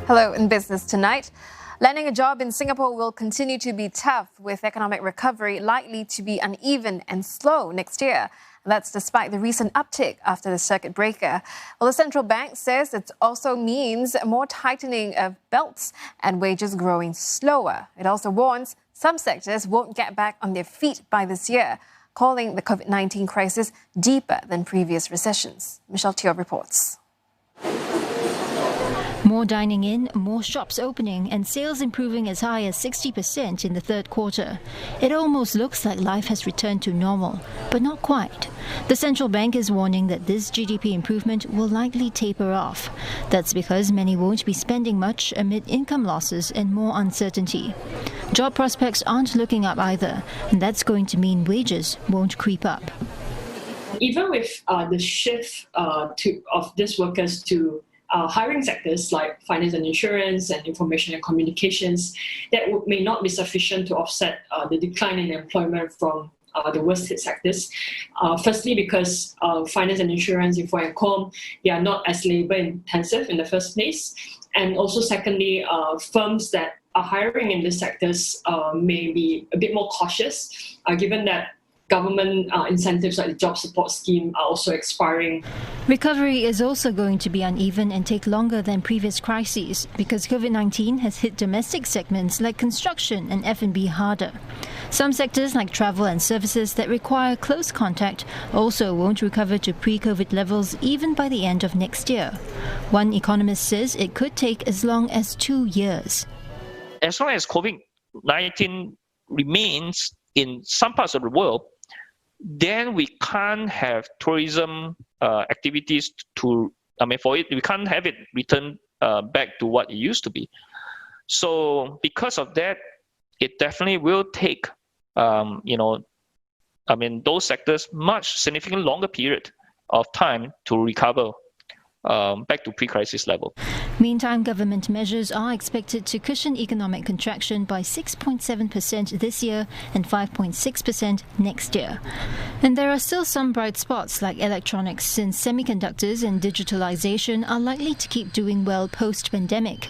Hello, in business tonight. Landing a job in Singapore will continue to be tough, with economic recovery likely to be uneven and slow next year. That's despite the recent uptick after the circuit breaker. Well, the central bank says it also means more tightening of belts and wages growing slower. It also warns some sectors won't get back on their feet by this year, calling the COVID-19 crisis deeper than previous recessions. Michelle Teo reports. More dining in, more shops opening, and sales improving as high as 60% in the third quarter. It almost looks like life has returned to normal, but not quite. The central bank is warning that this GDP improvement will likely taper off. That's because many won't be spending much amid income losses and more uncertainty. Job prospects aren't looking up either, and that's going to mean wages won't creep up. Even with the shift of these workers to hiring sectors like finance and insurance and information and communications, that may not be sufficient to offset the decline in employment from the worst hit sectors. Firstly, because finance and insurance, info and comm, they are not as labor intensive in the first place. And also secondly, firms that are hiring in these sectors may be a bit more cautious, given that government incentives like the job support scheme are also expiring. Recovery is also going to be uneven and take longer than previous crises because COVID-19 has hit domestic segments like construction and F&B harder. Some sectors like travel and services that require close contact also won't recover to pre-COVID levels even by the end of next year. One economist says it could take as long as 2 years. As long as COVID-19 remains in some parts of the world, then we can't have tourism activities we can't have it return back to what it used to be. So because of that, it definitely will take, those sectors much significantly longer period of time to recover back to pre-crisis level. Meantime, government measures are expected to cushion economic contraction by 6.7% this year and 5.6% next year. And there are still some bright spots like electronics, since semiconductors and digitalization are likely to keep doing well post-pandemic.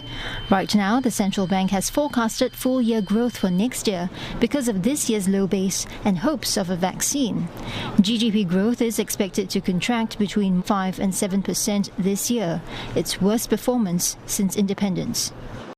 Right now, the central bank has forecasted full-year growth for next year because of this year's low base and hopes of a vaccine. GDP growth is expected to contract between 5 and 7% this year, its worst performance since independence.